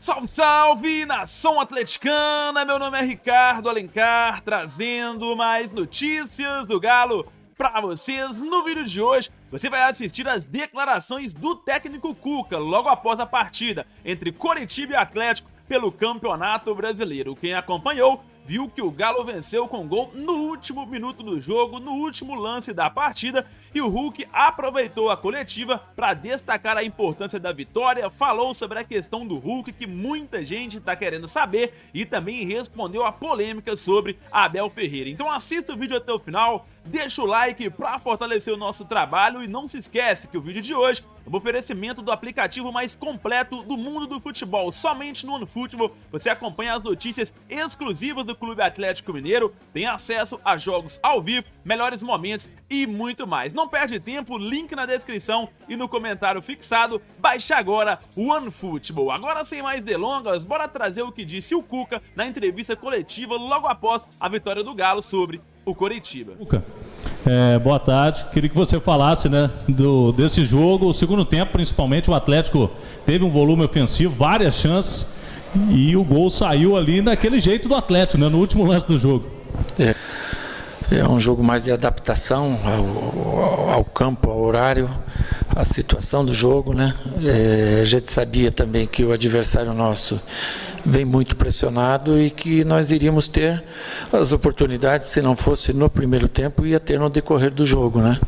Salve, salve, nação atleticana! Meu nome é Ricardo Alencar, trazendo mais notícias do Galo pra vocês. No vídeo de hoje, você vai assistir as declarações do técnico Cuca logo após a partida entre Coritiba e Atlético pelo Campeonato Brasileiro. Quem acompanhou viu que o Galo venceu com gol no último minuto do jogo, no último lance da partida, e o Hulk aproveitou a coletiva para destacar a importância da vitória, falou sobre a questão do Hulk que muita gente está querendo saber e também respondeu a polêmica sobre Abel Ferreira. Então assista o vídeo até o final, deixa o like para fortalecer o nosso trabalho e não se esquece que o vídeo de hoje é um oferecimento do aplicativo mais completo do mundo do futebol. Somente no OneFootball você acompanha as notícias exclusivas do Clube Atlético Mineiro, tem acesso a jogos ao vivo, melhores momentos e muito mais. Não perde tempo, link na descrição e no comentário fixado. Baixe agora o OneFootball. Agora, sem mais delongas, bora trazer o que disse o Cuca na entrevista coletiva logo após a vitória do Galo sobre o Coritiba. Cuca, boa tarde. Queria que você falasse, né, desse jogo. O segundo tempo, principalmente, o Atlético teve um volume ofensivo, várias chances, e o gol saiu ali daquele jeito do Atlético, né, no último lance do jogo. É um jogo mais de adaptação ao campo, ao horário, à situação do jogo, né? A gente sabia também que o adversário nosso vem muito pressionado e que nós iríamos ter as oportunidades, se não fosse no primeiro tempo, ia ter no decorrer do jogo, né?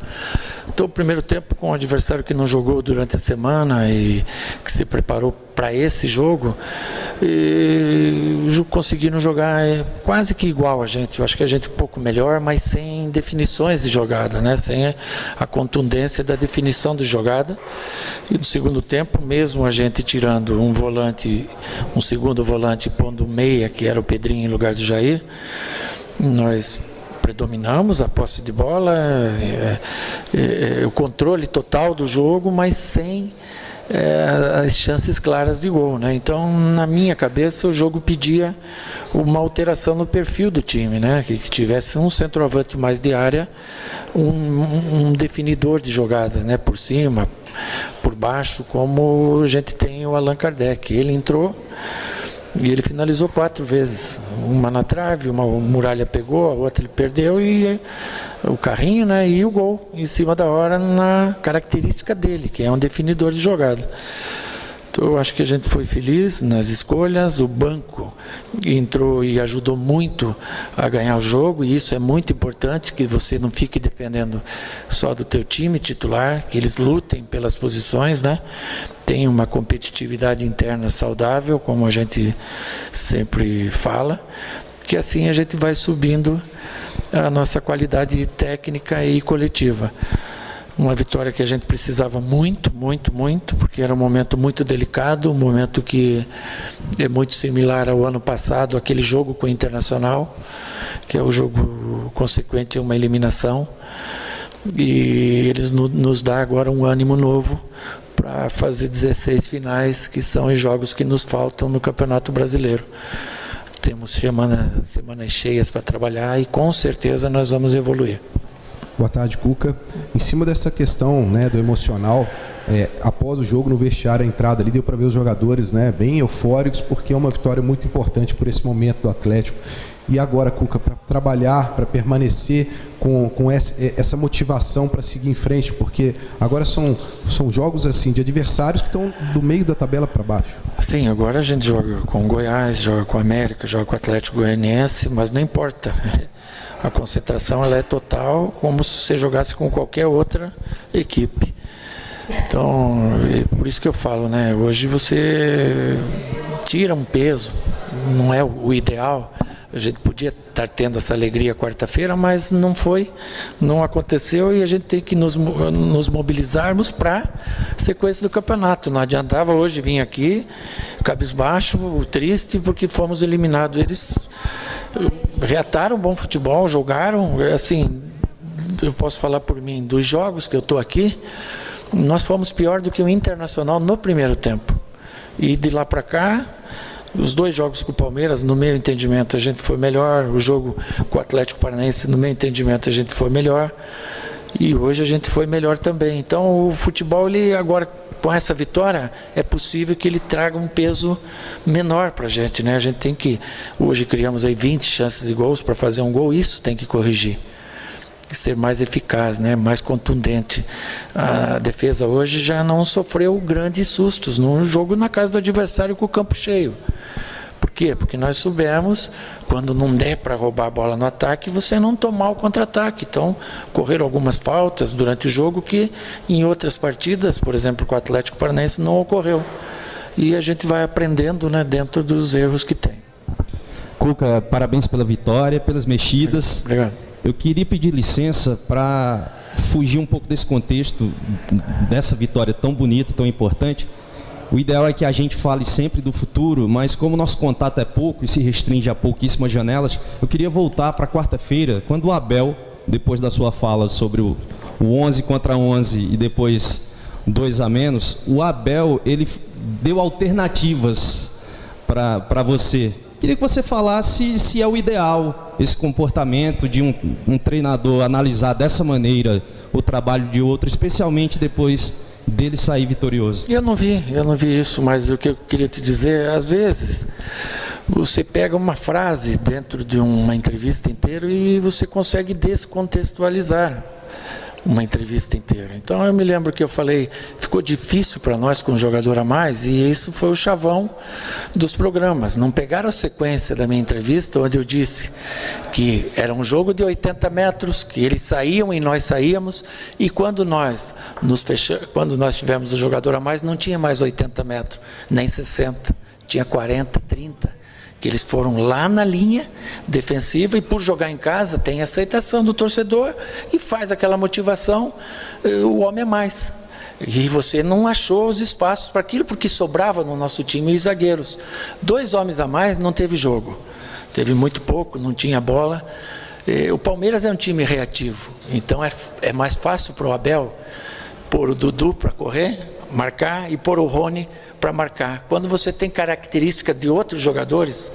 Então, o primeiro tempo com o adversário que não jogou durante a semana e que se preparou para esse jogo, conseguiram jogar quase que igual a gente. Eu acho que a gente um pouco melhor, mas sem definições de jogada, né? Sem a contundência da definição de jogada. E no segundo tempo, mesmo a gente tirando um volante, um segundo volante, pondo meia, que era o Pedrinho em lugar do Jair, nós predominamos a posse de bola, o controle total do jogo, mas sem as chances claras de gol, né? Então, na minha cabeça, o jogo pedia uma alteração no perfil do time, né? Que tivesse um centroavante mais de área, um definidor de jogada, né? Por cima, por baixo, como a gente tem o Allan Kardec. Ele entrou e ele finalizou 4 vezes, uma na trave, uma o Muralha pegou, a outra ele perdeu, e o carrinho, né, e o gol em cima da hora, na característica dele, que é um definidor de jogada. Então eu acho que a gente foi feliz nas escolhas, o banco entrou e ajudou muito a ganhar o jogo, e isso é muito importante, que você não fique dependendo só do teu time titular, que eles lutem pelas posições, né? Tem uma competitividade interna saudável, como a gente sempre fala, que assim a gente vai subindo a nossa qualidade técnica e coletiva. Uma vitória que a gente precisava muito, muito, muito, porque era um momento muito delicado, um momento que é muito similar ao ano passado, aquele jogo com o Internacional, que é o jogo consequente a uma eliminação, e eles nos dão agora um ânimo novo para fazer 16 finais, que são os jogos que nos faltam no Campeonato Brasileiro. Temos semanas cheias para trabalhar e com certeza nós vamos evoluir. Boa tarde, Cuca. Em cima dessa questão, né, do emocional, após o jogo no vestiário, a entrada ali, deu para ver os jogadores, né, bem eufóricos, porque é uma vitória muito importante por esse momento do Atlético. E agora, Cuca, para trabalhar, para permanecer com essa motivação para seguir em frente, porque agora são jogos assim de adversários que estão do meio da tabela para baixo. Sim, agora a gente joga com o Goiás, joga com o América, joga com o Atlético Goianiense, mas não importa. A concentração ela é total, como se você jogasse com qualquer outra equipe. Então, é por isso que eu falo, né? Hoje você tira um peso, não é o ideal. A gente podia estar tendo essa alegria quarta-feira, mas não foi, não aconteceu, e a gente tem que nos mobilizarmos para a sequência do campeonato. Não adiantava hoje vir aqui, cabisbaixo, triste, porque fomos eliminados. Eles reataram bom futebol, jogaram, assim, eu posso falar por mim, dos jogos que eu estou aqui, nós fomos pior do que o Internacional no primeiro tempo. E de lá para cá, os 2 jogos com o Palmeiras, no meu entendimento, a gente foi melhor. O jogo com o Atlético Paranaense, no meu entendimento, a gente foi melhor. E hoje a gente foi melhor também. Então o futebol, ele agora, com essa vitória, é possível que ele traga um peso menor para a gente, né? A gente tem que, hoje criamos aí 20 chances de gols para fazer um gol, isso tem que corrigir. Ser mais eficaz, né? Mais contundente. A defesa hoje já não sofreu grandes sustos num jogo na casa do adversário com o campo cheio. Por quê? Porque nós soubemos, quando não der para roubar a bola no ataque, você não tomar o contra-ataque. Então, correram algumas faltas durante o jogo que em outras partidas, por exemplo, com o Atlético Paranaense, não ocorreu. E a gente vai aprendendo, né, dentro dos erros que tem. Cuca, parabéns pela vitória, pelas mexidas. Obrigado. Eu queria pedir licença para fugir um pouco desse contexto, dessa vitória tão bonita, tão importante. O ideal é que a gente fale sempre do futuro, mas como o nosso contato é pouco e se restringe a pouquíssimas janelas, eu queria voltar para quarta-feira, quando o Abel, depois da sua fala sobre o 11 contra 11 e depois 2 a menos, o Abel, ele deu alternativas para você. Queria que você falasse se é o ideal esse comportamento de um treinador analisar dessa maneira o trabalho de outro, especialmente depois dele sair vitorioso. Eu não vi isso, mas o que eu queria te dizer, às vezes você pega uma frase dentro de uma entrevista inteira e você consegue descontextualizar uma entrevista inteira. Então eu me lembro que eu falei, ficou difícil para nós com um jogador a mais, e isso foi o chavão dos programas. Não pegaram a sequência da minha entrevista, onde eu disse que era um jogo de 80 metros, que eles saíam e nós saíamos, e quando nós tivemos o jogador a mais, não tinha mais 80 metros, nem 60, tinha 40, 30. Que eles foram lá na linha defensiva e por jogar em casa tem aceitação do torcedor e faz aquela motivação, o homem é mais. E você não achou os espaços para aquilo porque sobrava no nosso time os zagueiros. 2 homens a mais não teve jogo, teve muito pouco, não tinha bola. O Palmeiras é um time reativo, então é mais fácil para o Abel pôr o Dudu para correr, marcar, e pôr o Rony para marcar. Quando você tem característica de outros jogadores,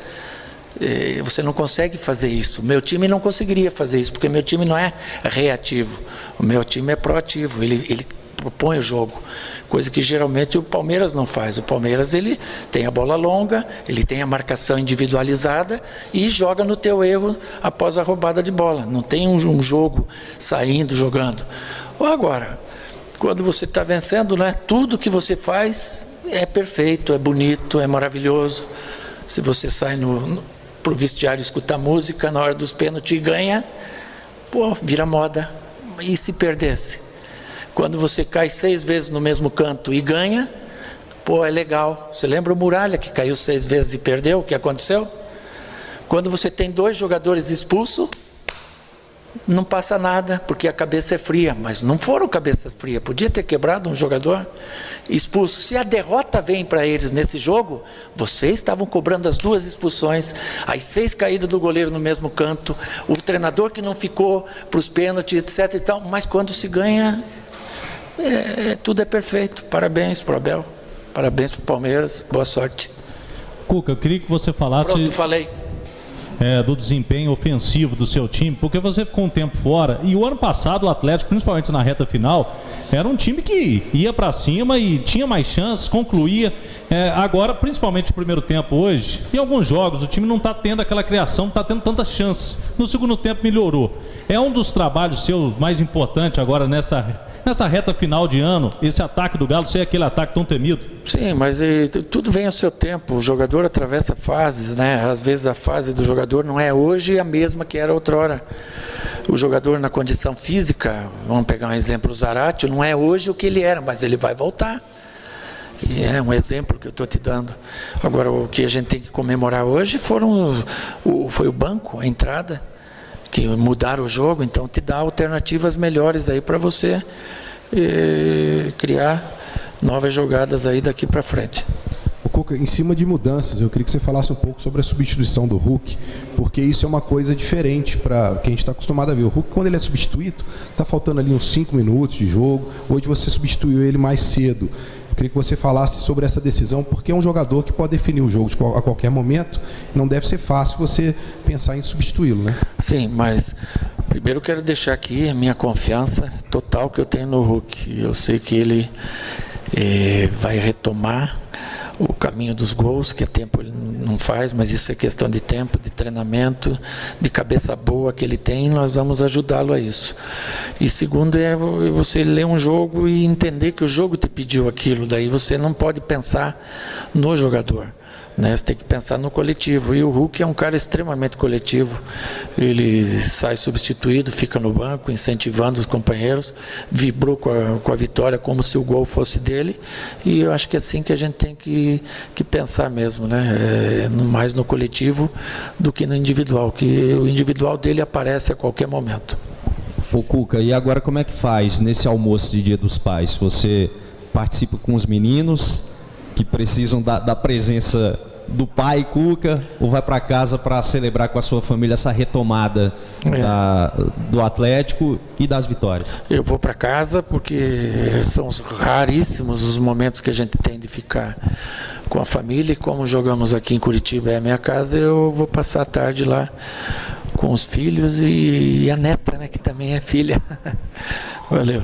você não consegue fazer isso. O meu time não conseguiria fazer isso, porque meu time não é reativo. O meu time é proativo, ele propõe o jogo, coisa que geralmente o Palmeiras não faz. O Palmeiras, ele tem a bola longa, ele tem a marcação individualizada e joga no teu erro após a roubada de bola. Não tem um jogo saindo, jogando. Ou agora, quando você está vencendo, né, tudo que você faz é perfeito, é bonito, é maravilhoso. Se você sai para o vestiário escutar música, na hora dos pênaltis e ganha, pô, vira moda. E se perdesse? Quando você cai 6 vezes no mesmo canto e ganha, pô, é legal. Você lembra o Muralha, que caiu 6 vezes e perdeu? O que aconteceu? Quando você tem 2 jogadores expulsos, não passa nada, porque a cabeça é fria, mas não foram cabeça fria, podia ter quebrado um jogador expulso. Se a derrota vem para eles nesse jogo, vocês estavam cobrando as 2 expulsões, as 6 caídas do goleiro no mesmo canto, o treinador que não ficou para os pênaltis, etc e tal, mas quando se ganha, tudo é perfeito. Parabéns para o Abel, parabéns para o Palmeiras, boa sorte. Cuca, eu queria que você falasse... Pronto, falei. Do desempenho ofensivo do seu time, porque você ficou um tempo fora, e o ano passado o Atlético, principalmente na reta final, era um time que ia para cima e tinha mais chances, concluía. Agora, principalmente no primeiro tempo hoje, em alguns jogos o time não está tendo aquela criação, não está tendo tantas chances. No segundo tempo melhorou. É um dos trabalhos seus mais importantes agora nessa reta final de ano, esse ataque do Galo ser aquele ataque tão temido? Sim, mas tudo vem ao seu tempo. O jogador atravessa fases, né? Às vezes a fase do jogador não é hoje a mesma que era outrora. O jogador na condição física, vamos pegar um exemplo, o Zarate, não é hoje o que ele era, mas ele vai voltar. E é um exemplo que eu estou te dando. Agora, o que a gente tem que comemorar hoje foi o banco, a entrada, que mudaram o jogo, então te dá alternativas melhores aí para você criar novas jogadas aí daqui para frente. Cuca, em cima de mudanças, eu queria que você falasse um pouco sobre a substituição do Hulk, porque isso é uma coisa diferente para o que a gente está acostumado a ver. O Hulk, quando ele é substituído, está faltando ali uns 5 minutos de jogo, hoje você substituiu ele mais cedo. Eu queria que você falasse sobre essa decisão, porque é um jogador que pode definir o jogo a qualquer momento, não deve ser fácil você pensar em substituí-lo, né? Sim, mas Primeiro quero deixar aqui a minha confiança total que eu tenho no Hulk. Eu sei que ele vai retomar o caminho dos gols, que tempo ele não faz, mas isso é questão de tempo, de treinamento, de cabeça boa que ele tem, nós vamos ajudá-lo a isso. E segundo é você ler um jogo e entender que o jogo te pediu aquilo, daí você não pode pensar no jogador, né? Você tem que pensar no coletivo, e o Hulk é um cara extremamente coletivo. Ele sai substituído, fica no banco incentivando os companheiros, vibrou com a vitória como se o gol fosse dele, e eu acho que é assim que a gente tem que pensar mesmo, né? Mais no coletivo do que no individual, que o individual dele aparece a qualquer momento. Ô Cuca, e agora como é que faz nesse almoço de Dia dos Pais? Você participa com os meninos que precisam da presença do pai Cuca, ou vai para casa para celebrar com a sua família essa retomada do Atlético e das vitórias? Eu vou para casa porque são raríssimos os momentos que a gente tem de ficar com a família, e como jogamos aqui em Curitiba, é a minha casa, eu vou passar a tarde lá com os filhos e a neta, né, que também é filha. Valeu.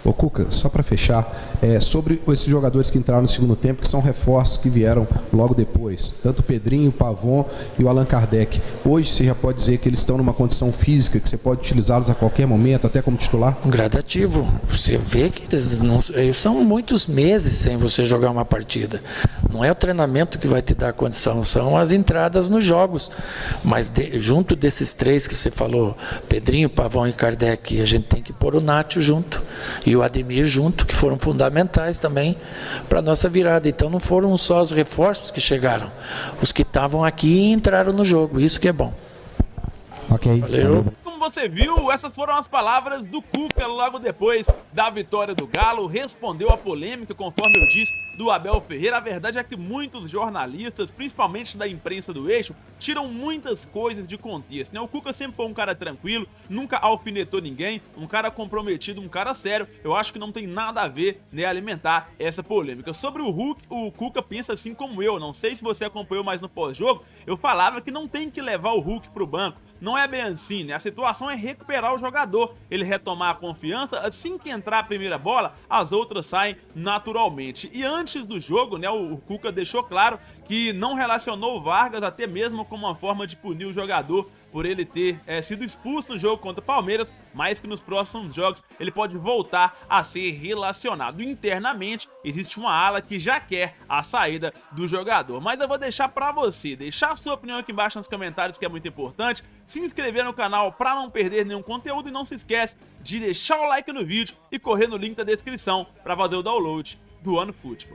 Ô Cuca, só para fechar, sobre esses jogadores que entraram no segundo tempo, que são reforços que vieram logo depois, tanto o Pedrinho, o Pavon e o Allan Kardec. Hoje você já pode dizer que eles estão numa condição física que você pode utilizá-los a qualquer momento, até como titular? Gradativo. Você vê que eles são muitos meses sem você jogar uma partida. Não é o treinamento que vai te dar condição, são as entradas nos jogos. Mas junto desses três que você falou, Pedrinho, Pavon e Kardec, a gente tem que pôr o Nacho junto e o Ademir junto, que foram fundamentais também para a nossa virada. Então não foram só os reforços que chegaram, os que estavam aqui e entraram no jogo, isso que é bom. Ok. Valeu. Como você viu, essas foram as palavras do Cuca logo depois da vitória do Galo. Respondeu a polêmica, conforme eu disse, do Abel Ferreira. A verdade é que muitos jornalistas, principalmente da imprensa do eixo, tiram muitas coisas de contexto, né? O Cuca sempre foi um cara tranquilo, nunca alfinetou ninguém, um cara comprometido, um cara sério. Eu acho que não tem nada a ver, né, alimentar essa polêmica. Sobre o Hulk, o Cuca pensa assim como eu. Não sei se você acompanhou mais no pós-jogo, eu falava que não tem que levar o Hulk pro banco. Não é bem assim, né? A situação é recuperar o jogador, ele retomar a confiança. Assim que entrar a primeira bola, as outras saem naturalmente. E antes do jogo, né, o Cuca deixou claro que não relacionou o Vargas até mesmo como uma forma de punir o jogador por ele ter sido expulso no jogo contra o Palmeiras, mas que nos próximos jogos ele pode voltar a ser relacionado. Internamente, existe uma ala que já quer a saída do jogador. Mas eu vou deixar pra você, deixar a sua opinião aqui embaixo nos comentários, que é muito importante, se inscrever no canal pra não perder nenhum conteúdo, e não se esquece de deixar o like no vídeo e correr no link da descrição pra fazer o download do OneFootball.